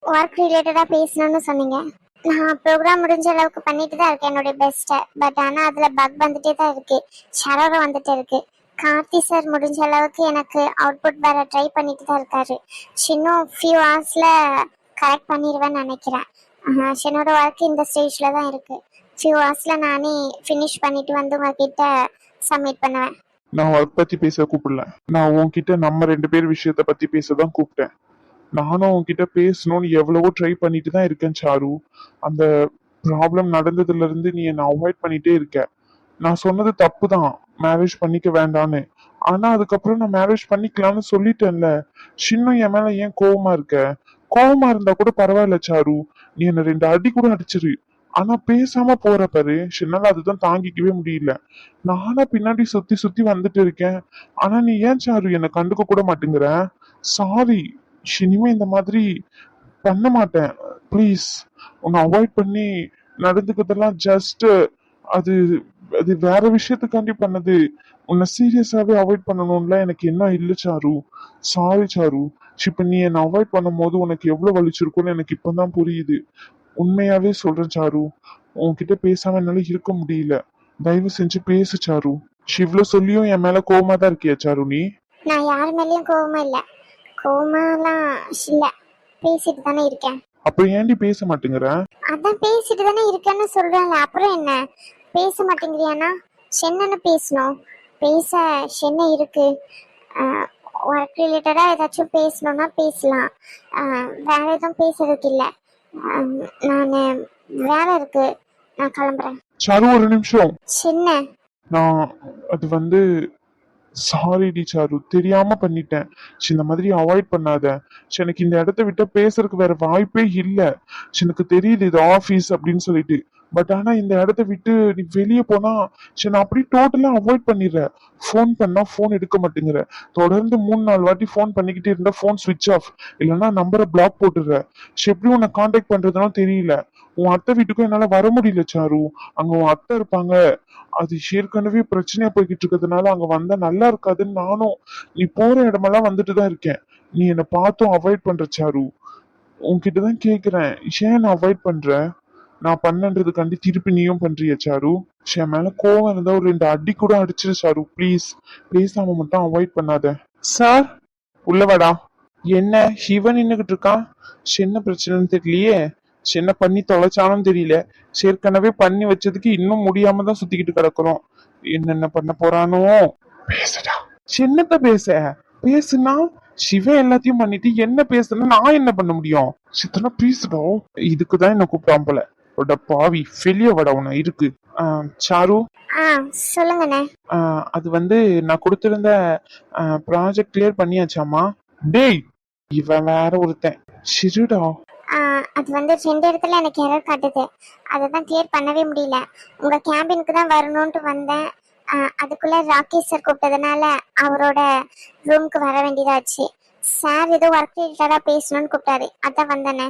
Work ரிலேட்டடா பேசணும்னு சொன்னீங்க. நான் ப்ரோக்ராம் முடிஞ்ச அளவுக்கு பண்ணிட்டு தான் இருக்கேன் என்னுடைய பெஸ்ட்டை. பட் ஆனால் அதில் பக் வந்துட்டே தான் இருக்கு, ஷரரை வந்துட்டு இருக்கு. கார்த்தி சார் முடிஞ்ச அளவுக்கு எனக்கு அவுட்புட் வர ட்ரை பண்ணிட்டு தான் இருக்காரு. இன்னும் ஃபியூ ஹவர்ஸில் கரெக்ட் பண்ணிடுவேன்னு நினைக்கிறேன். என்னோட ஒர்க் இந்த ஸ்டேஜில் தான் இருக்கு. ஃபியூ ஹவர்ஸில் நானே ஃபினிஷ் பண்ணிட்டு வந்து உங்ககிட்ட சப்மிட் பண்ணுவேன். நான் ஒர்க் பத்தி பேச கூப்பிடல, நான் உன்கிட்ட நம்ம 2 பேர் விஷயத்த பத்தி பேசதான் கூப்பிட்டேன். நானும் உன்கிட்ட பேசணும்னு எவ்வளவோ ட்ரை பண்ணிட்டு தான் இருக்கேன் சாரு. அந்த ப்ராப்ளம் நடந்ததுல இருந்து நீ என்னை அவாய்ட் பண்ணிட்டே இருக்க. நான் சொன்னது தப்பு தான், மேரேஜ் பண்ணிக்க வேண்டான்னு. ஆனா அதுக்கப்புறம் நான் மேரேஜ் பண்ணிக்கலாம்னு சொல்லிட்டேன்ல. இன்னும் என் மேல ஏன் கோவமா இருக்க? கோவமா இருந்தா கூட பரவாயில்ல சாரு, நீ என்ன 2 அடி கூட அடிச்சிரு. ஆனா பேசாம போற பாரு, என்னால அதுதான் தாங்கிக்கவே முடியல. நானா பின்னாடி சுத்தி சுத்தி வந்துட்டு இருக்கேன். ஆனா நீ ஏன் சாரு என்னை கண்டுக்க கூட மாட்டேங்கிற? சாரி, இனிமே இந்த மாதிரி பண்ண மாட்டேன். ப்ளீஸ், உன்னை அவாய்ட் பண்ணி நடந்துக்கிறதெல்லாம் ஜஸ்ட் அது அது வேற விஷயத்துக்காண்டி பண்ணது. உன்னை சீரியஸாவே அவாய்ட் பண்ணணும்ல எனக்கு என்ன இல்லை சாரு. Sorry sir. இப்ப நீ என்னை அவாய்ட் பண்ணும் போது உனக்கு எவ்வளவு வலிச்சிருக்கும்னு எனக்கு இப்பதான் புரியுது. உண்மையாவே சொல்றேன் சாரு, உன்கிட்ட பேசாம என்னால இருக்க முடியல. தயவு செஞ்சு பேசு சாரு. இவ்வளவு சொல்லியும் என் மேல கோவமா தான் இருக்கியா சாரு நீ? நான் யார் மேலேயும் கோவமா இல்லை, கோவமாலாம் இல்லை, பேசிட்டு தானே இருக்கேன். அப்புறம் ஏன்டி பேச மாட்டேங்கிற? அதான் பேசிட்டு தானே இருக்கேன்னு சொல்றேன்ல, அப்புறம் என்ன? பேச மாட்டேங்கிறியானா என்னன்னு பேசணும்? பேச என்ன இருக்கு? ஒர்க் ரிலேட்டடா ஏதாச்சும் பேசணும்னா பேசலாம். வேற எதுவும் பேசுறதுக்கு இல்லை. நான் வேலை இருக்கு, நான் கிளம்புறேன். சாரு ஒரு நிமிஷம். சின்ன நான் அது சாரி டி சாரு, தெரியாம பண்ணிட்டேன். இந்த மாதிரி அவாய்ட் பண்ணாத. எனக்கு இந்த இடத்த விட்டு பேசுறதுக்கு வேற வாய்ப்பே இல்ல. எனக்கு தெரியுது இது ஆபீஸ் அப்படின்னு சொல்லிட்டு. பட் ஆனா இந்த இடத்த விட்டு நீ வெளியே போனா நான் அப்படியே டோட்டலா அவாய்ட் பண்ணிடுற. ஃபோன் பண்ணா ஃபோன் எடுக்க மாட்டேங்கிற. தொடர்ந்து 3-4 வாட்டி ஃபோன் பண்ணிக்கிட்டே இருந்தா ஃபோன் சுவிட்ச் ஆஃப், இல்லைன்னா நம்பரை பிளாக் போட்டுடுற. எப்படி உன்னை கான்டாக்ட் பண்றதுன்னு தெரியல. உன் அத்தை வீட்டுக்கும் என்னால வர முடியல சாரு. அங்க உன் அத்தை இருப்பாங்க, அது ஏற்கனவே பிரச்சனையா போய்கிட்டு இருக்கிறதுனால அங்க வந்தா நல்லா இருக்காதுன்னு நானும் நீ போற இடமெல்லாம் வந்துட்டு தான் இருக்கேன். நீ என்னை பார்த்தும் அவாய்ட் பண்ற சாரு. உன்கிட்டதான் கேக்குறேன், ஏன் நான் அவாய்ட் பண்ற? நான் பண்ணன்றதுக்காண்டி திருப்பி நீயும் பண்றிய சாரு? என் மேல கோவம் இருந்தா ஒரு 2 அடி கூட அடிச்சிரு சாரு ப்ளீஸ். பேசாம மட்டும் அவாய்ட் பண்ணாத. சார் உள்ளவாடா. என்ன சிவன் நின்னுகிட்டு இருக்கான்? என்ன பிரச்சனைன்னு தெரியலையே. என்ன பண்ணி தொலைச்சானும் தெரியல. ஏற்கனவே பண்ணி வச்சதுக்கு இன்னும் முடியாம தான் சுத்திக்கிட்டு கிடக்குறோம். என்னென்ன பண்ண போறானோ. பேசடா. என்னத்த பேச? பேசுனா சிவன் எல்லாத்தையும் பண்ணிட்டு என்ன பேசுனா நான் என்ன பண்ண முடியும்? சித்தனா பேசுறோம். இதுக்குதான் என்ன கூப்பிட்டான் போல. பாவி வெளிய வட உன இருக்கு. சாரு, சொல்லுங்கண்ணே. அது நான் கொடுத்திருந்த ப்ராஜெக்ட் கிளியர் பண்ணியாச்சாமா? டேய் இவன் வேற ஒருத்தன். சிறுடா. அது 2 இடத்துல எனக்கு எரர் காட்டுது, அதை தான் கிளியர் பண்ணவே முடியல. உங்க கேபினுக்கு தான் வரணும்ட்டு வந்தேன். அதுக்குள்ள ராகேஷ் சார் கூப்பிட்டதுனால அவரோட ரூமுக்கு வர வேண்டியதாச்சு. சார் ஏதோ ஒர்க் ரிலேட்டடா பேசணும்னு கூப்பிட்டாரு, அதான் வந்தேனே.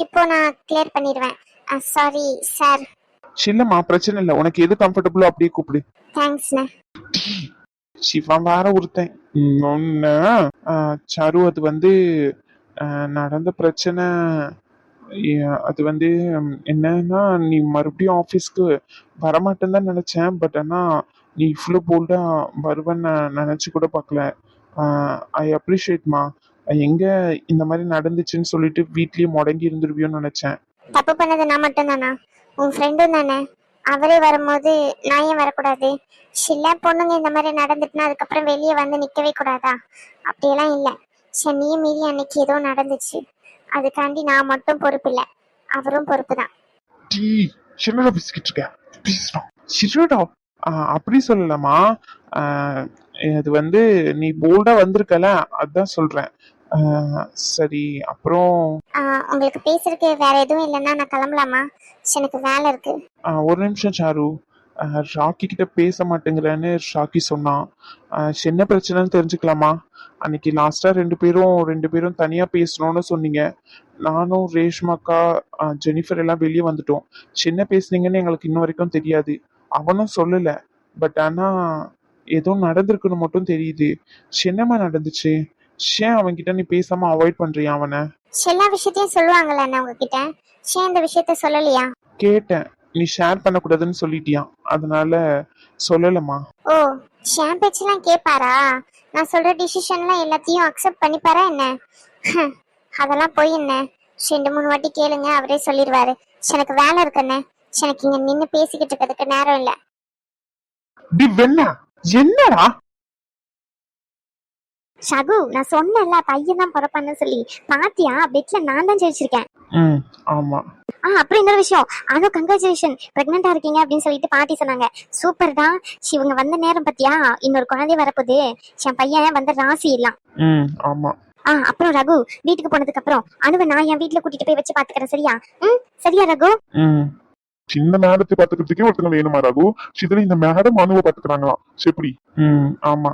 இப்போ நான் கிளியர் பண்ணிடுவேன். Sorry sir. இல்லம்மா பிரச்சனை இல்லை, உனக்கு எது கம்ஃபர்டபுளோ அப்படியே கூப்பிடு. தேங்க்ஸ்ண்ணே. சிவன் வேற ஒருத்தன். சாரு, அது நடந்த பிரச்சனை. அது என்னன்னா, நீ மறுபடியும் ஆஃபீஸ்க்கு வரமாட்டேன்னு தான் நினைச்சேன். பட் ஆனா நீ இவ்வளோ போல்டா வருவேன்னு நினைச்சு கூட பார்க்கல. ஐ அப்ரிஷியேட்மா. எங்க இந்த மாதிரி நடந்துச்சுன்னு சொல்லிட்டு வீட்லயே முடங்கி இருந்துருவியோன்னு நினைச்சேன். தப்பு பண்ணது நான் மட்டும் தானா? உன் ஃப்ரெண்டும் தானே. அவரே வரும்போது நான் ஏன் வரக்கூடாது? சில பொண்ணுங்க இந்த மாதிரி நடந்துட்டுனா அதுக்கப்புறம் வெளியே வந்து நிக்கவே கூடாதா? அப்படியெல்லாம் இல்லை. நீயும் மீறி அன்னைக்கு ஏதோ நடந்துச்சு, அதுக்காண்டி நான் மட்டும் பொறுப்பு இல்லை, அவரும் பொறுப்பு தான். என்னடா பேசிக்கிட்டு இருக்க? அப்படி சொல்லலாமா? அது நீ போல்டா வந்திருக்கல, அதான் சொல்றேன். சரி அப்புறம் உங்களுக்கு பேசுறதுக்கு வேற எதுவும் இல்லைன்னா நான் கிளம்பலாமா? எனக்கு வேலை இருக்கு. ஒரு நிமிஷம் சாரு. ராக்கி கிட்ட பேச மாட்டேங்கிறேன்னு ராக்கி சொன்னான். என்ன பிரச்சனைன்னு தெரிஞ்சுக்கலாமா? அன்னைக்கு லாஸ்டா 2 பேரும் தனியா பேசணும்னு சொன்னீங்க. நானும் ரேஷ்மாக்கா ஜெனிஃபர் எல்லாம் வெளியே வந்துட்டோம். என்ன பேசுனீங்கன்னு எங்களுக்கு இன்ன வரைக்கும் தெரியாது. அவனும் சொல்லல. பட் ஆனா ஏதோ நடந்திருக்குன்னு மட்டும் தெரியுது. என்னமா நடந்துச்சு? ஏன் அவன்கிட்ட நீ பேசாம அவாய்ட் பண்றியா அவனை? எல்லா விஷயத்தையும் சொல்லுவாங்கல்ல அண்ணா உங்ககிட்ட, ஏன் இந்த விஷயத்த சொல்லலையா? கேட்டேன், நீ ஷேர் பண்ணக்கூடாதுன்னு சொல்லிட்டியா, அதனால சொல்லலமா. ஓ, ஷேன் பேச்செல்லாம் கேட்பாரா? நான் சொல்ற டிசிஷன்லாம் எல்லாத்தையும் அக்செப்ட் பண்ணிப்பாரா என்ன? ஹம், அதெல்லாம் போய் என்ன, 2 3 வாட்டி கேளுங்க, அவரே சொல்லிடுவாரு. எனக்கு வேலை இருக்குண்ணே, எனக்கு இங்க நின்று பேசிக்கிட்டு இருக்கிறதுக்கு நேரம் இல்லை. டி வெண்ணா, என்னடா? ஷகு, நான் சொன்னேன்ல பையன் தான் பிறப்பான்னு சொல்லி, பாத்தியா? பெட்ல நான் தான் ஜெயிச்சிருக்கேன். ஆமா. அப்புறம் இன்னொரு விஷயம், அனு கங்க்ராச்சுலேஷன், பிரெக்னெண்டா இருக்கீங்க அப்படின்னு சொல்லிட்டு பாட்டி சொன்னாங்க. சூப்பர் தான். இவங்க வந்த நேரம் பத்தியா, இன்னொரு குழந்தை வரப்போகுது. என் பையன் வந்த ராசி எல்லாம். ஆமா. அப்புறம் ரகு, வீட்டுக்கு போனதுக்கு அப்புறம் அனுவை நான் என் வீட்டுல கூட்டிட்டு போய் வச்சு பாத்துக்கிறேன், சரியா? சரியா ரகு? சின்ன மேடத்தை பாத்துக்கிறதுக்கே ஒருத்தங்க வேணுமா ரகு? சிதறி இந்த மேடம் அனுவை பாத்துக்கிறாங்களாம். எப்படி? ஆமா.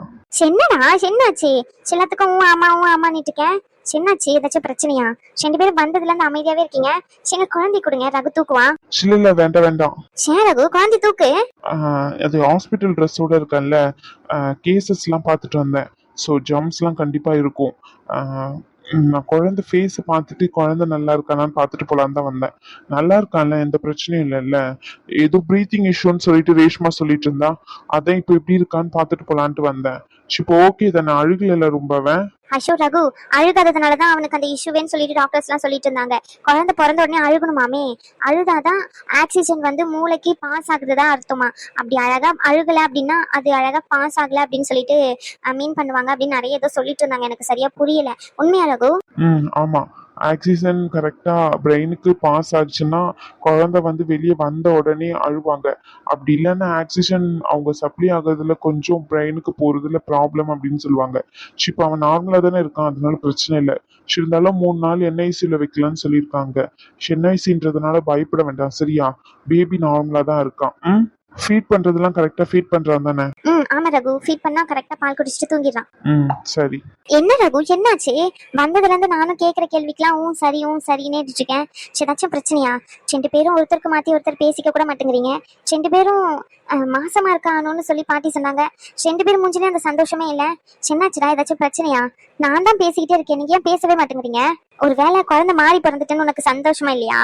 என்னடா என்னாச்சு? எல்லாத்துக்கும் ஆமான்னுட்டு இருக்கேன். என்னாச்சு? ஏதாச்சும் பிரச்சனையா? 2 பேரும் வந்ததுல இருந்து அமைதியாவே இருக்கீங்க. சின்ன குழந்தை கொடுங்க, ரகு தூக்குவான். இல்ல வேண்டாம். சரி ரகு, குழந்தை தூக்கு. அது ஹாஸ்பிட்டல் ட்ரெஸ்ஸோட இருக்கேன்ல, கேசஸ் எல்லாம் பார்த்துட்டு வந்தேன். ஸோ ஜம்ஸ் எல்லாம் கண்டிப்பா இருக்கும். நான் குழந்தை ஃபேஸ் பார்த்துட்டு குழந்தை நல்லா இருக்கானான்னு பார்த்துட்டு போலான்னு தான் வந்தேன். நல்லா இருக்கான்ல, எந்த பிரச்சனையும் இல்லைல்ல. ஏதோ ப்ரீத்திங் இஷ்யூன்னு சொல்லிட்டு ரேஷ்மா சொல்லிட்டு இருந்தா, அதான் இப்போ எப்படி இருக்கான்னு பார்த்துட்டு போலான்ட்டு வந்தேன். இப்போ ஓகே தானே? அழுகல ரொம்பவே? அஷோ ரகு, அழுகாததுனாலதான் அவனுக்கு அந்த இஷ்யூவேன்னு சொல்லிட்டு டாக்டர்ஸ் எல்லாம் சொல்லிட்டு இருந்தாங்க. குழந்தை பிறந்த உடனே அழுகணுமாமே, அழுதாதான் ஆக்சிஜன் வந்து மூளைக்கு பாஸ் ஆகுதுதான் அர்த்தமா. அப்படி அழகா அழுகல அப்படின்னா அது அழகா பாஸ் ஆகல அப்படின்னு சொல்லிட்டு மீன் பண்ணுவாங்க அப்படின்னு நிறைய ஏதோ சொல்லிட்டு இருந்தாங்க. எனக்கு சரியா புரியல. உண்மையா ரகு? ஆமா. ஆக்சிஜன் கரெக்டா பிரெயினுக்கு பாஸ் ஆச்சுன்னா குழந்தை வந்து வெளியே வந்த உடனே அழுவாங்க. அப்படி இல்லைன்னா ஆக்சிஜன் அவங்க சப்ளை ஆகுறதுல கொஞ்சம் பிரெயினுக்கு போறதுல ப்ராப்ளம் அப்படின்னு சொல்லுவாங்க. இப்போ அவன் நார்மலா தானே இருக்கான், அதனால பிரச்சனை இல்லை. இருந்தாலும் 3 நாள் என்ஐசியில் வைக்கலாம்னு சொல்லியிருக்காங்க. என்ஐசின்றதுனால பயப்பட வேண்டாம், சரியா? பேபி நார்மலா தான் இருக்கான். ஃபீட் பண்றதெல்லாம் கரெக்டா ஃபீட் பண்றான் தானே? ஆமா ரகு, ஃபீட் பண்ணா கரெக்டா பால் குடிச்சிட்டு தூங்கிடுறான். சரி. என்ன ரகு என்னாச்சு? வந்ததுல இருந்து நானும் கேக்குற கேள்விக்கெல்லாம் சரின்னு இருக்கேன். ஏதாச்சும் பிரச்சனையா? 2 பேரும் ஒருத்தருக்கு மாத்தி ஒருத்தர் பேசிக்க கூட மாட்டேங்கிறீங்க. 2 பேரும் மாசமா இருக்கானோன்னு சொல்லி பாட்டி சொன்னாங்க. 2 பேரும் மூஞ்சிலே அந்த சந்தோஷமே இல்ல. என்னாச்சுடா? ஏதாச்சும் பிரச்சனையா? நான் தான் பேசிக்கிட்டே இருக்கேன், நீங்க ஏன் பேசவே மாட்டேங்கிறீங்க? ஒரு வேளை குழந்தை மாறி பிறந்துட்டேன்னு உனக்கு சந்தோஷமா இல்லையா?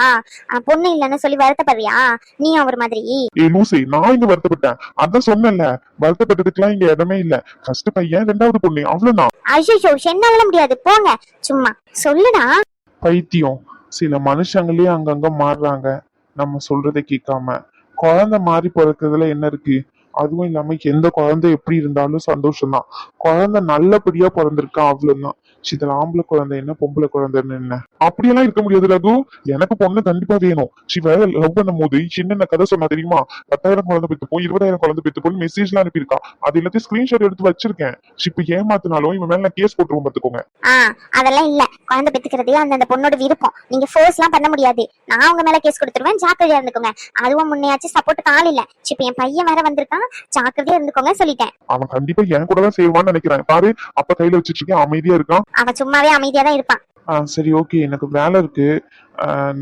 பொண்ணு இல்லைன்னு சொல்லி வருத்தப்படுறியா நீ அவர் மாதிரி? லூசி, நான் இங்க வருத்தப்பட்டேன், அதான் சொன்னேன்ல. வருத்தப்பட்டதுக்கெல்லாம் இங்க இடமே இல்ல. ஃபர்ஸ்ட் பையன், 2வது பொண்ணு, அவ்வளவுதான். ஐயோ, என்னால முடியாது, போங்க. சும்மா சொல்லுடா. பைத்தியம். சில மனுஷங்களே அங்கங்க மாறுறாங்க, நம்ம சொல்றதை கேட்காம. குழந்தை மாறி பிறக்கிறதுல என்ன இருக்கு? அதுவும் இல்லாம எந்த குழந்தை எப்படி இருந்தாலும் சந்தோஷம்தான். குழந்தை நல்லபடியா பிறந்திருக்கா, அவ்வளவுதான். இதுல ஆம்பளை குழந்தை என்ன, பொம்பளை குழந்தைன்னு என்ன? அப்படியெல்லாம் இருக்க முடியாது ரகு. எனக்கு பொண்ணு கண்டிப்பா வேணும். சிவ லவ் பண்ணும் போது என்னென்ன கதை சொன்னா தெரியுமா? 10,000 குழந்தை பெற்றுப்போம், 20,000 குழந்தை பெற்றுப்போம் மெசேஜ் எல்லாம் அனுப்பியிருக்கா. அது எல்லாத்தையும் ஸ்கிரீன்ஷாட் எடுத்து வச்சிருக்கேன். இப்ப ஏமாத்தினாலும் இவன் மேல நான் கேஸ் போட்டுருவோம், பாத்துக்கோங்க. அதெல்லாம் இல்ல. குழந்தை பெத்துக்கிறது அந்த பொண்ணோட விருப்பம். நீங்க ஃபோர்ஸ் எல்லாம் பண்ண முடியாது. நான் உங்க மேல கேஸ் கொடுத்துருவேன், ஜாக்கிரதையா இருந்துக்கோங்க. அதுவும் முன்னையாச்சும் சப்போர்ட் ஆள் இல்ல. இப்ப என் பையன் வேற வந்திருக்கான், ஜாக்கிரதையா இருந்துக்கோங்க சொல்லிட்டேன். அவன் கண்டிப்பா என் கூட தான் செய்வான்னு நினைக்கிறேன். பாரு, அப்ப கையில வச்சிட்டு இருக்கேன், அமைதியா இருக்கான். அவன் சும்மாவே அமைதியா தான் இருப்பான். சரி, ஓகே, எனக்கு வேலை இருக்கு.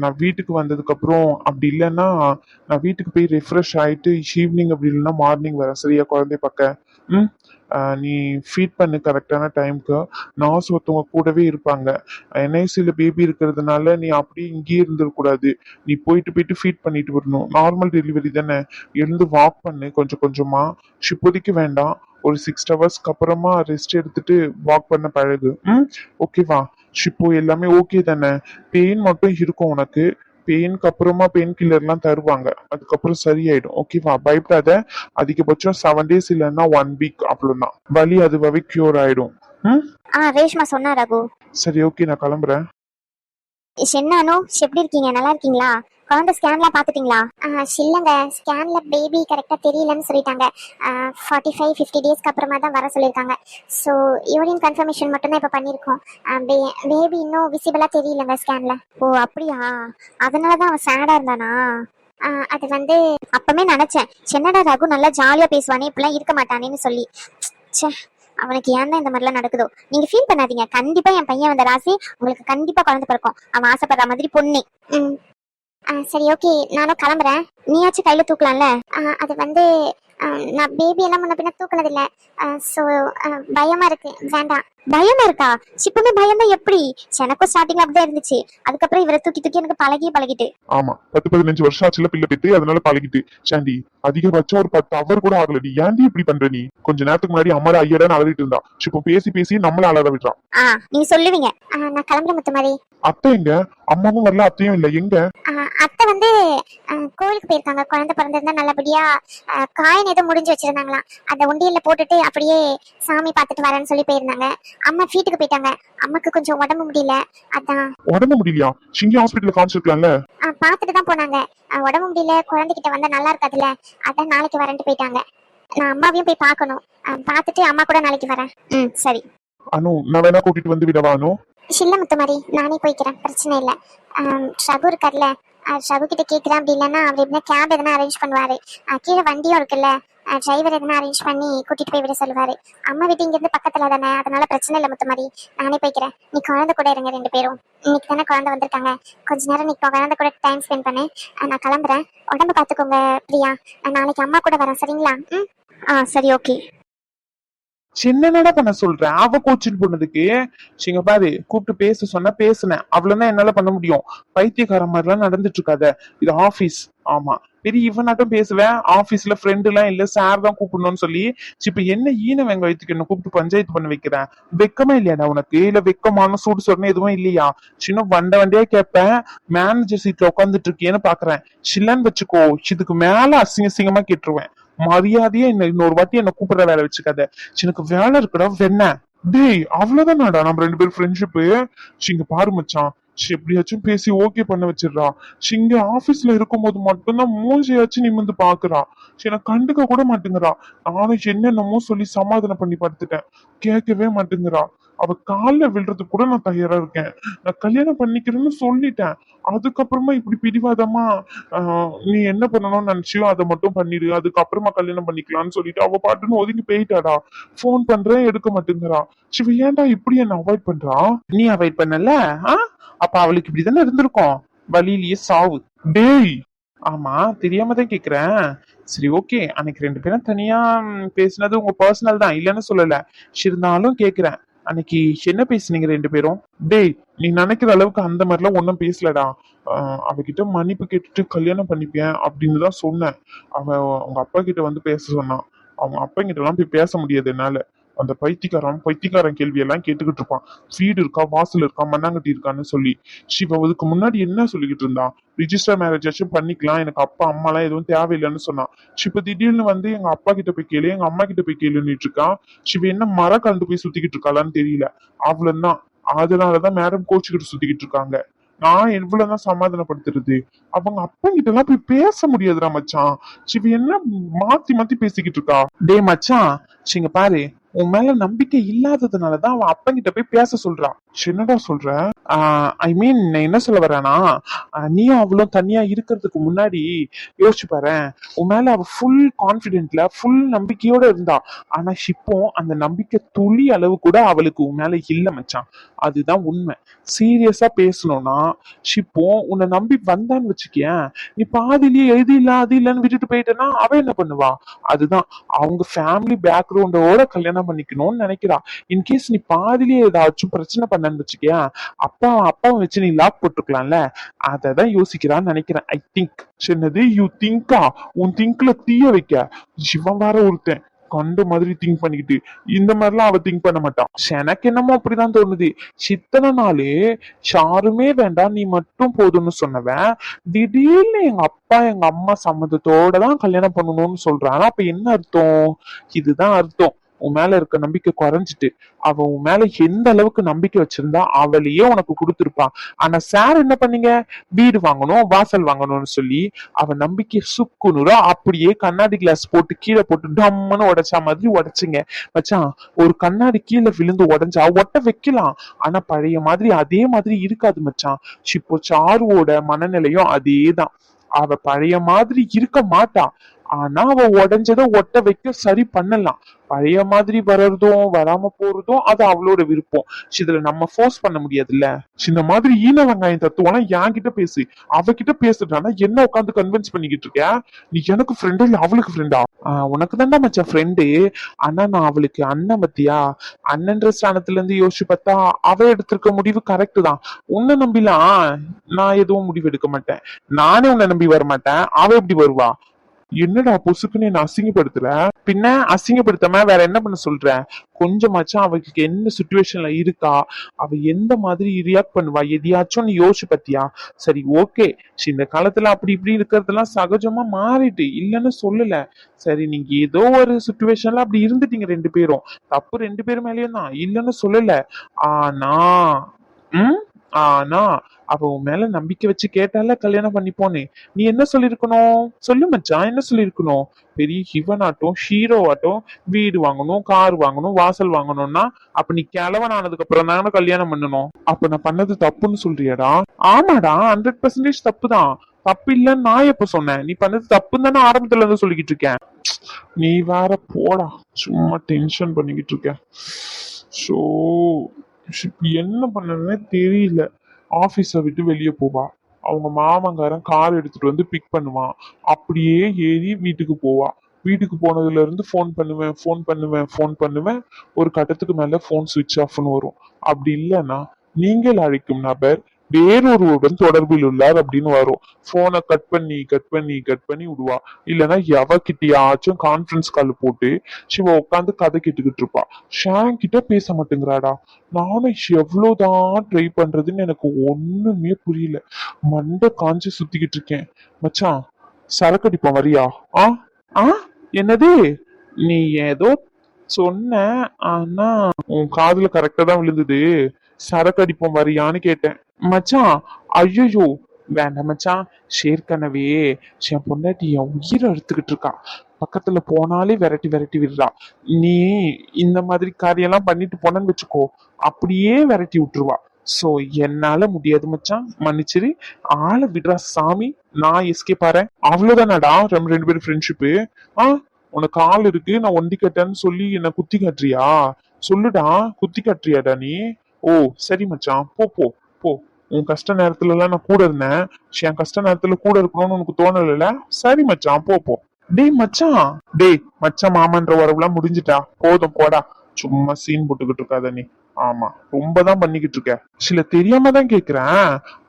நான் வீட்டுக்கு வந்ததுக்கு அப்புறம் அப்படி இல்லைன்னா நான் வீட்டுக்கு போய் ரெஃப்ரெஷ் ஆயிட்டு ஈவினிங் அப்படி இல்லைன்னா மார்னிங் வரேன், சரியா? குழந்தை பக்க நீ ஃபீட் பண்ணு கரெக்டான டைமுக்கு. நர்ஸ் ஒருத்தவங்க கூடவே இருப்பாங்க. என்ஐசியில் பேபி இருக்கிறதுனால நீ அப்படியே இங்கேயே இருந்துடக்கூடாது. நீ போயிட்டு ஃபீட் பண்ணிட்டு வரணும். நார்மல் டெலிவரி தானே, எழுந்து வாக் பண்ணு கொஞ்சம் கொஞ்சமா. இப்போதைக்கு வேண்டாம், ஒரு 6 ஹவர்ஸ்க்கு அப்புறமா ரெஸ்ட் எடுத்துட்டு வாக் பண்ண பழகு. ஓகேவா? இப்போ எல்லாமே ஓகே தானே? பெயின் மட்டும் இருக்கும் உனக்கு. பெயினுக்கு அப்புறமா பெயின் கில்லர்லாம் தருவாங்க, அதுக்கப்புறம் சரியாயிடும். ஓகேவா? பயப்படாத. அதிகபட்சம் 7 days இல்லைன்னா 1 week, அவ்வளவுதான். வலி அதுவாவே கியூர் ஆயிடும். ரேஷ்மா சொன்னா ரகு. சரி, ஓகே, நான் கிளம்புறேன். என்னன்னு எப்படி இருக்கீங்க? நல்லா இருக்கீங்களா? குழந்தை ஸ்கேன்லாம் பாத்துட்டீங்களா? இல்லங்க, ஸ்கேன்ல பேபி கரெக்டா தெரியலன்னு சொல்லிட்டாங்க. 45-50 டேஸ்க்கு அப்புறமா தான் வர சொல்லியிருக்காங்க. ஸோ யூரின் கன்ஃபர்மேஷன் மட்டும் தான் இப்போ பண்ணியிருக்கோம். பேபி இன்னும் விசிபிளா தெரியலங்க ஸ்கேன்ல. ஓ அப்படியா? அதனாலதான் அவன் சேடா இருந்தானா? அது வந்து அப்பமே நினைச்சேன், என்னடா ரகு நல்லா ஜாலியா பேசுவானே, இப்பெல்லாம் இருக்க மாட்டானேன்னு சொல்லி. அவனுக்கு ஏன் தான் இந்த மாதிரிலாம் நடக்குதோ? நீங்க ஃபீல் பண்ணாதீங்க, கண்டிப்பா என் பையன் வந்த ராசி உங்களுக்கு கண்டிப்பா குழந்தை பிறக்கும். அவன் ஆசைப்படுற மாதிரி பொண்ணு. சரி, ஓகே, நானும் கிளம்புறேன். நீயாச்சும் கையில தூக்கலாம்ல? அது வந்து நான் பேபி எல்லாம் முன்ன பின்ன தூக்குனது இல்லை. ஸோ பயமா இருக்கு, வேண்டாம். பயமா இருக்கா? இப்பவுமே பயமா எப்படி? எனக்கும் ஸ்டார்டிங்ல அப்படிதான் இருந்துச்சு. அதுக்கப்புறம் இவரை தூக்கி தூக்கி எனக்கு பழகிட்டு. ஆமா 10-15 வருஷம் ஆச்சுல பிள்ளை பெத்து, அதனால பழகிட்டு. சாண்டி, அதிகபட்சம் ஒரு 10 அவர் கூட ஆகலடி. ஏன்டி இப்படி பண்ற நீ? கொஞ்ச நேரத்துக்கு முன்னாடி அம்மாடா ஐயடான்னு அலறிட்டு இருந்தா. இப்போ பேசி பேசி நம்மள அலற விடுறான். நீங்க சொல்லுவீங்க. நான் கிளம்புறேன் முத்துமாரி. அத்தை எங்க? அம்மாவும் வரல, அத்தையும் இல்ல, எங்க? அத்தை வந்து கோயிலுக்கு போயிருக்காங்க. குழந்தை பிறந்திருந்தா நல்லபடியா காயின் ஏதோ முடிஞ்சு வச்சிருந்தாங்களாம். அதை உண்டியல்ல போட்டுட்டு அப்படியே சாமி பார்த்துட்டு வரேன்னு சொல்லி போயிருந்தாங்க. அம்மா வீட்டுக்கு போயிட்டாங்க. அம்மாக்கு கொஞ்சம் உடம்பு முடியல, அதான். உடம்பு முடியலையா? சிங்கி ஹாஸ்பிட்டல்ல காமிச்சிருக்கலாம்ல. பார்த்துட்டு தான் போனாங்க. உடம்பு முடியல, குழந்தைகிட்ட வந்தா நல்லா இருக்காதுல்ல, அதான் நாளைக்கு வரேன்ட்டு போயிட்டாங்க. நான் அம்மாவையும் போய் பார்க்கணும். பார்த்துட்டு அம்மா கூட நாளைக்கு வரேன். சரி. அனு, நான் வேணா கூட்டிட்டு வந்து விடவா அனு? இல்ல முத்துமாரி, நானே போய்க்கிறேன், பிரச்சனை இல்லை. ஷகு இருக்கார்ல, ஷகு கிட்ட கேட்கிறேன். அப்படி இல்லைன்னா அவர் எப்படின்னா கேப் எதனா அரேஞ்ச் பண்ணுவாரு. கீழே வண்டியும் இருக்குல்ல, டிரைவர் எதனா அரேஞ்ச் பண்ணி கூட்டிட்டு போய் விட சொல்லுவாரு. அம்மா வீட்டு இங்க இருந்து பக்கத்துல தானே, அதனால பிரச்சனை இல்லை முத்துமாரி. நானே போய்க்கிறேன். நீ குழந்தை கூட இருங்க 2 பேரும். இன்னைக்கு தானே குழந்தை வந்திருக்காங்க, கொஞ்ச நேரம் நீ குழந்தை கூட டைம் ஸ்பெண்ட் பண்ணு. நான் கிளம்புறேன். உடம்பு பார்த்துக்கோங்க பிரியா. நாளைக்கு அம்மா கூட வரேன், சரிங்களா? சரி, ஓகே. சின்னனடா பண்ண சொல்றேன், அவ கோச்சிங் போனதுக்கு. சிங்க பாரு, கூப்பிட்டு பேச சொன்னா பேசுனேன், அவ்வளவுதான் என்னால பண்ண முடியும். பைத்தியக்கார மாதிரிலாம் நடந்துட்டு இருக்காத, இது ஆபீஸ். ஆமா, பெரிய இவனாட்டம் பேசுவேன். ஆபீஸ்ல ஃப்ரெண்டு எல்லாம் இல்ல, சார் தான் கூப்பிடணும்னு சொல்லி இப்ப என்ன ஈன வெங்காயத்துக்கு என்ன கூப்பிட்டு பஞ்சாயத்து பண்ண வைக்கிறேன்? வெக்கமா இல்லையாடா உனக்கு? இல்ல வெக்கமான சூடு சொன்ன எதுவும் இல்லையா? சின்ன வண்டியா கேட்பேன். மேனேஜர் சீட்ல உட்காந்துட்டு இருக்கேன்னு பாக்குறேன். சில்லன்னு வச்சுக்கோ, இதுக்கு மேல அசிங்க அசிங்கமா கேட்டுருவேன். மரியாதையா என்ன இன்னொரு வாட்டி என்ன கூப்பிடுற வேலை வச்சுக்காத. எனக்கு வேலை இருக்குடா வெண்ண. டேய், அவ்வளவுதானாடா நம்ம 2 பேரும் ஃப்ரெண்ட்ஷிப்பு? சிங்க பாரு மச்சான், எப்படியாச்சும் பேசி ஓகே பண்ண வச்சிடுறா. சிங்க ஆபீஸ்ல இருக்கும்போது மட்டும்தான் மூஞ்சியாச்சும் நிமிந்து பாக்குறா. எனக்கு கண்டுக்க கூட மாட்டேங்கிறா. நானும் என்னென்னமோ சொல்லி சமாதானம் பண்ணி படுத்துட்டேன், கேட்கவே மாட்டேங்கிறா. அவ கால்ல விழுறதுக்கு கூட நான் தயாரா இருக்கேன். நான் கல்யாணம் பண்ணிக்கிறேன்னு சொல்லிட்டேன். அதுக்கப்புறமா இப்படி பிடிவாதமா நீ என்ன பண்ணணும்னு நினைச்சியோ அதை மட்டும் பண்ணிடு, அதுக்கப்புறமா கல்யாணம் பண்ணிக்கலாம்னு சொல்லிட்டு அவ பாட்டுன்னு ஒதுங்கி போயிட்டாடா. போன் பண்றேன், எடுக்க மாட்டேங்கிறா. சிவ ஏன்டா இப்படி என்ன அவாய்ட் பண்றா? நீ அவாய்ட் பண்ணல? அப்ப அவளுக்கு இப்படிதானே இருந்திருக்கும், வழியிலேயே சாவு. டேய், ஆமா, தெரியாம தான் கேக்குறேன். சரி, ஓகே. அன்னைக்கு 2 பேரும் தனியா பேசினது உங்க பர்சனல் தான், இல்லன்னு சொல்லல. இருந்தாலும் கேக்குறேன், அன்னைக்கு என்ன பேசுனீங்க 2 பேரும்? டேய், நீ நினைக்கிற அளவுக்கு அந்த மாதிரிலாம் ஒன்னும் பேசலடா. அவகிட்ட மன்னிப்பு கேட்டுட்டு கல்யாணம் பண்ணிப்பேன் அப்படின்னு தான் சொன்னேன். அவ அவங்க அப்பா கிட்ட வந்து பேச சொன்னான். அவங்க அப்பா கிட்ட எல்லாம் போய் பேச முடியாது என்னால. அந்த பைத்தியக்காரன் கேள்வி எல்லாம் கேட்டுக்கிட்டு இருப்பான். வீடு இருக்கா, வாசல் இருக்கா, மண்ணாங்கட்டி இருக்கான்னு சொல்லி. சிவ அதுக்கு முன்னாடி என்ன சொல்லிக்கிட்டு இருந்தான்? ரிஜிஸ்டர் மேரேஜ் ஆச்சும் பண்ணிக்கலாம், எனக்கு அப்பா அம்மா எல்லாம் எதுவும் தேவையில்லைன்னு சொன்னான். சிவ திடீர்னு வந்து எங்க அப்பா கிட்ட போய் கேளு, எங்க அம்மா கிட்ட போய் கேளுன்னுட்டு இருக்கான். சிவ என்ன மரம் கலந்து போய் சுத்திக்கிட்டு இருக்காளான்னு தெரியல. அவ்வளவுதான். அதனாலதான் மேடம் கோச்சுக்கிட்டு சுத்திக்கிட்டு இருக்காங்க. நான் எவ்வளவுதான் சமாதானப்படுத்துறது? அவங்க அப்பா கிட்ட எல்லாம் போய் பேச முடியாதுடா மச்சான். சிவ என்ன மாத்தி மாத்தி பேசிக்கிட்டு இருக்கா? டே மச்சான், சிங்க பாரு, உன் மேல நம்பிக்கை இல்லாததுனாலதான் அவன் அப்பங்கிட்ட போய் பேச சொல்றான். என்னடா சொல்ற? ஐ மீன், என்ன சொல்ல வரேன்னா, நீயும் அவ்வளவு தனியா இருக்கிறதுக்கு முன்னாடி யோசிச்சு பாரு, உன் மேல அவ ஃபுல் கான்பிடென்ட்ல ஃபுல் நம்பிக்கையோட இருந்தா. ஆனா இப்போ அந்த நம்பிக்கை துளி அளவு கூட அவளுக்கு உன் மேல இல்ல மச்சான். அதுதான் உண்மை. சீரியஸா பேசணும்னா, இப்போ உன்னை நம்பி வந்தான்னு வச்சுக்கேன், நீ பாதிலேயே எழுதி இல்ல அது இல்லன்னு விட்டுட்டு போயிட்டேன்னா அவ என்ன பண்ணுவா? அதுதான், அவங்க ஃபேமிலி பேக்ரவுண்டோட கல்யாணம் பண்ணிக்கணும்னு நினைக்கிறா. இன்கேஸ் நீ பாதிலேயே ஏதாச்சும் பிரச்சனை பண்ணன்னு வச்சுக்கேன், அப்பாவை வச்சு நீ லாக் போட்டுக்கலாம்ல. அததான் யோசிக்கிறான்னு நினைக்கிறேன், ஐ திங்க். சின்னது யூ திங்கா? உன் திங்க்ல தீய வைக்க இவன் வேற ஒருத்தன் கண்ட மாதிரி திங்க் பண்ணிக்கிட்டு. இந்த மாதிரிலாம் அவ திங்க் பண்ண மாட்டான். எனக்கு என்னமோ அப்படிதான் தோணுது. சித்தனை நாளே யாருமே வேண்டாம், நீ மட்டும் போதும்னு சொன்னவன் திடீர்னு எங்க அப்பா எங்க அம்மா சம்மதத்தோட தான் கல்யாணம் பண்ணணும்னு சொல்றான். அப்ப என்ன அர்த்தம்? இதுதான் அர்த்தம், உன் மேல இருக்க நம்பிக்கை குறைஞ்சிட்டு. அவ உன் மேல எந்த அளவுக்கு நம்பிக்கை வச்சிருந்தா அவளையே உனக்கு கொடுத்துருப்பான். ஆனா சார் என்ன பண்ணீங்க? வீடு வாங்கணும், வாசல் வாங்கணும்னு சொல்லி அவ நம்பிக்கை சுக்குநூறா அப்படியே கண்ணாடி கிளாஸ் போட்டு கீழே போட்டு டம்முன்னு உடைச்சா மாதிரி உடைச்சிங்க மச்சான். ஒரு கண்ணாடி கீழே விழுந்து உடைஞ்சா ஒட்ட வைக்கலாம், ஆனா பழைய மாதிரி அதே மாதிரி இருக்காது மச்சான். இப்போ சாருவோட மனநிலையும் அதேதான். அவ பழைய மாதிரி இருக்க மாட்டா. ஆனா அவ உடைஞ்சதை ஒட்ட வைக்க சரி பண்ணலாம். பழைய மாதிரி வர்றதும் வராம போறதும் அது அவளோட விருப்பம். இதுல நம்ம ஃபோர்ஸ் பண்ண முடியாதுல்ல. இந்த மாதிரி ஈன வெங்காயம் தத்துவம்லாம் என்கிட்ட பேசு. அவகிட்ட பேசுறானா என்ன உட்காந்து கன்வின்ஸ் பண்ணிக்கிட்டு இருக்க? நீ எனக்கு ஃப்ரெண்டா இல்ல அவளுக்கு ஃப்ரெண்டா? உனக்கு தான்டா மச்சான் ஃப்ரெண்டு. ஆனா நான் அவளுக்கு அண்ணன் பத்தியா, அண்ணன்ற ஸ்தானத்துல இருந்து யோசிச்சு பார்த்தா அவ எடுத்திருக்க முடிவு கரெக்ட் தான். உன்னை நம்பிலாம் நான் எதுவும் முடிவு எடுக்க மாட்டேன். நானே உன்னை நம்பி வர மாட்டேன், அவ எப்படி வருவா? என்னடா பொசுக்குன்னு என்ன அசிங்கப்படுத்துற? பின்ன அசிங்கப்படுத்தாம வேற என்ன பண்ண சொல்ற? கொஞ்சமாச்சும் அவளுக்கு என்ன சுச்சுவேஷன்ல இருக்கா, அவ எந்த மாதிரி ரியாக்ட் பண்ணுவா, எதையாச்சும் நீ யோசிச்சு பத்தியா? சரி ஓகே, இந்த காலத்துல அப்படி இப்படி இருக்கிறதெல்லாம் சகஜமா மாறிட்டு இல்லைன்னு சொல்லல. சரி நீங்க ஏதோ ஒரு சுச்சுவேஷன்ல அப்படி இருந்துட்டீங்க ரெண்டு பேரும், தப்பு ரெண்டு பேரும் மேலயும் தான், இல்லைன்னு சொல்லல. ஆனா ம் ஆனா அவ உன் மேல நம்பிக்கை வச்சு கேட்டால கல்யாணம் பண்ணிப்போன்னு, நீ என்ன சொல்லிருக்கணும்? சொல்லு மச்சான், என்ன சொல்லிருக்கணும்? பெரிய ஹிவனாட்டும் ஹீரோவாட்டும் வீடு வாங்கணும், கார் வாங்கணும், வாசல் வாங்கணும்னா அப்ப நீ கிழவன் ஆனதுக்கு அப்புறம் தானே கல்யாணம் பண்ணணும். அப்ப நான் பண்ணது தப்புன்னு சொல்றியாடா? ஆமாடா, 100% தப்பு தான். தப்பு இல்லைன்னு நான் எப்ப சொன்னேன்? நீ பண்ணது தப்புன்னு தானே ஆரம்பத்துல இருந்து சொல்லிக்கிட்டு இருக்கேன். நீ வேற போடா, சும்மா டென்ஷன் பண்ணிக்கிட்டு இருக்க. ஷோ என்ன பண்ணனே தெரியல. ஆபீஸை விட்டு வெளியே போவா, அவங்க மாமங்காரன் கார் எடுத்துட்டு வந்து பிக் பண்ணுவான், அப்படியே ஏறி வீட்டுக்கு போவா. வீட்டுக்கு போனதுல இருந்து ஃபோன் பண்ணுவேன். ஒரு கட்டத்துக்கு மேல ஃபோன் சுவிட்ச் ஆஃப்னு வரும். அப்படி இல்லைன்னா நீங்கள் அழைக்கும் நபர் வேறொருவருடன் தொடர்பில் உள்ளார் அப்படின்னு வரும். போனை கட் பண்ணி விடுவா. இல்லைன்னா எவகிட்டயாச்சும் கான்ஃபரன்ஸ் கால் போட்டு சிவ உட்காந்து கதை கேட்டுக்கிட்டு இருப்பா. ஷாங் கிட்ட பேச மாட்டேங்கிறாடா. நானும் எவ்வளவுதான் ட்ரை பண்றதுன்னு எனக்கு ஒண்ணுமே புரியல. மண்டை காஞ்சி சுத்திக்கிட்டு இருக்கேன். மச்சான் சரக்கு அடிப்போம் வரியா? ஆ ஆ என்னது? நீ ஏதோ சொன்ன, ஆனா உன் காதுல கரெக்டா தான் விழுந்தது. சரக்கு அடிப்போம் வரியான்னு கேட்டேன். மச்சான் ஐயோ வேண்டாம் மச்சான். ஏற்கனவே என் பொண்டாட்டி என் உயிரை எடுத்துக்கிட்டு இருக்கா. பக்கத்துல போனாலே விரட்டி விரட்டி விடுறா. நீ இந்த மாதிரி காரியெல்லாம் பண்ணிட்டு போனன்னு வச்சுக்கோ, அப்படியே விரட்டி விட்டுருவா. சோ என்னால முடியாது மச்சான், மன்னிச்சிரு. ஆளை விடுறா சாமி, நான் எஸ்கேப் ஆறேன். அவ்வளவுதானடா நம்ம ரெண்டு பேரும் ஃப்ரெண்ட்ஷிப்பு? உனக்கு ஆள் இருக்கு, நான் ஒண்டி கட்டேன்னு சொல்லி என்ன குத்தி காட்டுறியா? சொல்லுடா, குத்தி காட்டுறியாடா நீ? ஓ சரி மச்சான், போ போ போ. உன் கஷ்ட நேரத்துல எல்லாம் நான் கூட இருந்தேன். என் கஷ்ட நேரத்துல கூட இருக்கணும்னு உனக்கு தோணல. சரி மச்சான், போ போ. டேய் மச்சான். டேய் மச்சான் மாமன்ற உறவுலாம் முடிஞ்சிட்டா, போதும் போடா. சும்மா சீன் போட்டுக்கிட்டு இருக்காத நீ. ஆமா ரொம்பதான் பண்ணிக்கிட்டு இருக்க. சில தெரியாம தான் கேக்குறேன்.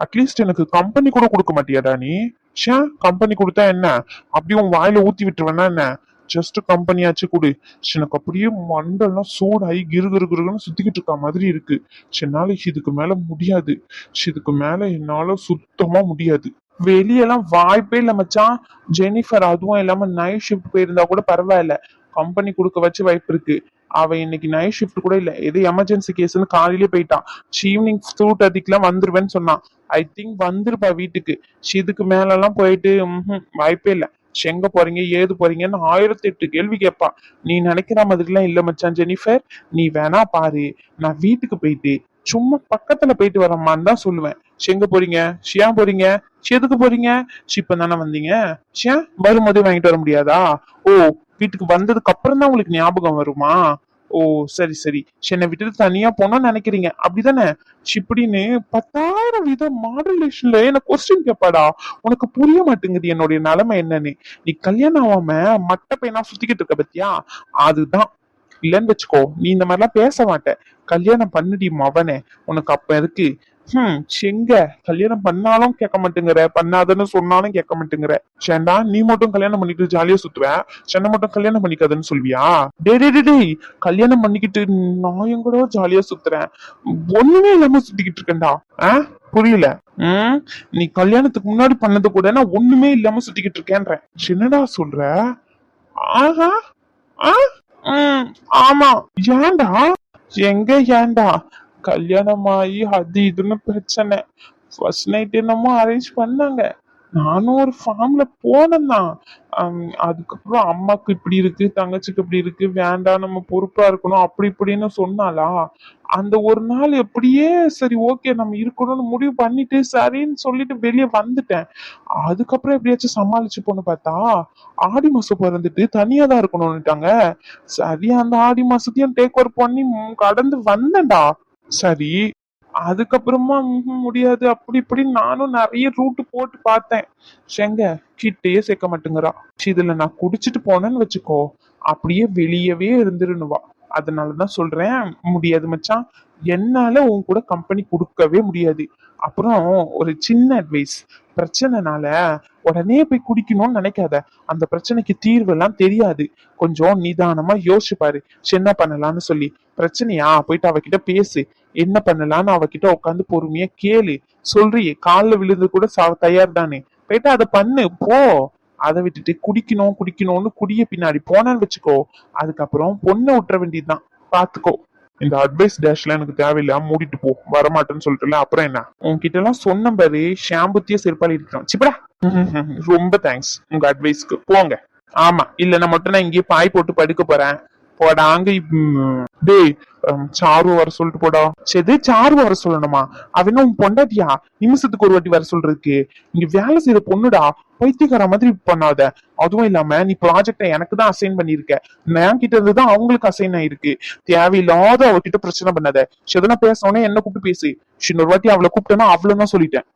அட்லீஸ்ட் எனக்கு கம்பெனி கூட கொடுக்க மாட்டியாடா நீ? கம்பெனி கொடுத்தா என்ன, அப்படியே உன் வாயில ஊத்தி விட்டுருவேன்னா என்ன? ஜஸ்ட் கம்பெனியாச்சு கொடு. எனக்கு அப்படியே மண்டெல்லாம் சூடாகி கிருகிருன்னு சுத்திக்கிட்டு இருக்க மாதிரி இருக்கு. என்னால இதுக்கு மேல முடியாது. இதுக்கு மேல என்னால சுத்தமா முடியாது. வெளியெல்லாம் வாய்ப்பே இல்ல மச்சான். ஜெனிஃபர் அதுவும் இல்லாம நைட் ஷிஃப்ட் போயிருந்தா கூட பரவாயில்ல, கம்பெனி கொடுக்க வச்சு வாய்ப்பு இருக்கு. அவ இன்னைக்கு நைட் ஷிஃப்ட் கூட இல்ல, ஏதோ எமர்ஜென்சி கேஸ்ன்னு காலையிலே போயிட்டான். ஈவினிங் 2:30 வந்துருவேன்னு சொன்னான். ஐ திங்க் வந்துருப்பா வீட்டுக்கு. இதுக்கு மேல எல்லாம் போயிட்டு வாய்ப்பே இல்ல. எங்க போறீங்க ஏது போறீங்கன்னு 1008 கேள்வி கேட்பான். நீ நினைக்கிற மாதிரிலாம் இல்ல மச்சான் ஜெனிஃபர். நீ வேணா பாரு, நான் வீட்டுக்கு போயிட்டு சும்மா பக்கத்துல போயிட்டு வரமான்னு தான் சொல்லுவேன். எங்க போறீங்க? ஷியா போறீங்க? எதுக்கு போறீங்க? இப்ப தானே வந்தீங்க. ஷியா வரும்போதே வாங்கிட்டு வர முடியாதா? ஓ வீட்டுக்கு வந்ததுக்கு அப்புறம் தான் உங்களுக்கு ஞாபகம் வருமா? ஓ சரி சரி, என்னை விட்டுட்டு தனியா போனோம்னு நினைக்கிறீங்க அப்படிதானே? இப்படின்னு 10,000 வித மாடுலேஷன்ல என்ன கொஸ்டின் கேட்பாடா. உனக்கு புரிய மாட்டேங்குது என்னுடைய நிலைமை என்னன்னு. நீ கல்யாணம் ஆகாம மட்ட பையனா சுத்திக்கிட்டு இருக்க பத்தியா, அதுதான். இல்லன்னு வச்சுக்கோ, நீ இந்த மாதிரிலாம் பேச மாட்ட. கல்யாணம் பண்ணுடி மவனே, உனக்கு அப்ப இருக்கு. எங்க கல்யாணம் பண்ணாலும் கேட்க மாட்டேங்கிற, பண்ணாதன்னு சொன்னாலும் கேட்க மாட்டேங்கிற. சேண்டா நீ மட்டும் கல்யாணம் பண்ணிட்டு ஜாலியா சுத்துவ, சென்னை மட்டும் கல்யாணம் பண்ணிக்காதன்னு சொல்வியா? டேய் கல்யாணம் பண்ணிக்கிட்டு நான் எங்கூட ஜாலியா சுத்துறேன், ஒண்ணுமே இல்லாம சுத்திக்கிட்டு இருக்கேன்டா. புரியல? நீ கல்யாணத்துக்கு முன்னாடி பண்ணது கூட நான் ஒண்ணுமே இல்லாம சுத்திக்கிட்டு இருக்கேன்றேன். என்னடா சொல்ற? ஆஹா ஆமா. ஏன்டா? எங்க ஏன்டா? கல்யாணம் ஆகி அது இதுன்னு பிரச்சனை. ஃபர்ஸ்ட் நைட் என்னமோ அரேஞ்ச் பண்ணாங்க, நானும் ஒரு ஃபார்ம்ல போனேன் தான். அதுக்கப்புறம் அம்மாக்கு இப்படி இருக்கு, தங்கச்சிக்கு இப்படி இருக்கு, வேண்டாம் நம்ம பொறுப்பா இருக்கணும் அப்படி இப்படின்னு சொன்னாலா. அந்த ஒரு நாள் எப்படியே சரி ஓகே நம்ம இருக்கணும்னு முடிவு பண்ணிட்டு சரின்னு சொல்லிட்டு வெளியே வந்துட்டேன். அதுக்கப்புறம் எப்படியாச்சும் சமாளிச்சு போன்னு பார்த்தா ஆடி மாசம் பிறந்துட்டு தனியா தான் இருக்கணும்னுட்டாங்க. சரி அந்த ஆடி மாசத்தையும் டேக் ஓவர் பண்ணி கடந்து வந்தேன்டா. சரி அதுக்கப்புறமா முடியாது அப்படி இப்படி நானும் நிறைய ரூட் போட்டு பார்த்தேன். செங்க கிட்டேயே சேர்க்க மாட்டேங்கிறா. இதுல நான் குடிச்சிட்டு போனேன்னு வச்சுக்கோ அப்படியே வெளியவே இருந்துருனுவா. அதனாலதான் சொல்றேன் முடியாது மச்சான். என்னால உன் கூட கம்பெனி கொடுக்கவே முடியாது. அப்புறம் ஒரு சின்ன அட்வைஸ். பிரச்சனைனால உடனே போய் குடிக்கணும்னு நினைக்காத. அந்த பிரச்சனைக்கு தீர்வு எல்லாம் தெரியாது. கொஞ்சம் நிதானமா யோசிச்சு பாரு என்ன பண்ணலாம்னு சொல்லி. பிரச்சனையா போயிட்டு அவகிட்ட பேசு. என்ன பண்ணலாம்னு அவகிட்ட உட்காந்து பொறுமையா கேளு. சொல்றியே காலில் விழுந்து கூட தயார் தானே. போயிட்டு அதை பண்ணு போ. அதை விட்டுட்டு குடிக்கணும் குடிக்கணும்னு குடிய பின்னாடி போனான்னு வச்சுக்கோ. அதுக்கப்புறம் பொண்ணை விட்டுற வேண்டியதுதான். பாத்துக்கோ. இந்த அட்வைஸ் டேஷ்ல எனக்கு தேவையில்ல, மூடிட்டு போ. வரமாட்டேன்னு சொல்லிட்டுல அப்புறம் என்ன. உன்கிட்ட எல்லாம் சொன்ன பாரு ஷாம்புத்திய செருப்பாளி இருக்கான் சிப்படா. ரொம்ப தேங்க்ஸ் உங்க அட்வைஸ்க்கு. போங்க. ஆமா இல்லைன்னா மட்டும் நான் இங்கேயே பாய் போட்டு படுக்க போறேன். போடாங்க. டேய் சாரு வர சொல்லிட்டு போடா. சரி சாரு வர சொல்லணுமா? அவன் உன் பொண்டாட்டியா நிமிஷத்துக்கு ஒரு வாட்டி வர சொல்றதுக்கு? இங்க வேலை செய்யற பொண்ணுடா. பைத்தியக்கார மாதிரி பண்ணாத. அதுவும் இல்லாம நீ ப்ராஜெக்ட எனக்கு தான் அசைன் பண்ணிருக்க. நான் கிட்ட இருந்துதான் அவங்களுக்கு அசைன் ஆயிருக்கு. தேவையில்லாத அவகிட்ட பிரச்சனை பண்ணாத. எதனா பேசணும்னே என்ன கூப்பிட்டு பேசு. இன்னொரு வாட்டி அவளை கூப்பிட்டேன்னா அவ்வளவுதான் சொல்லிட்டேன்.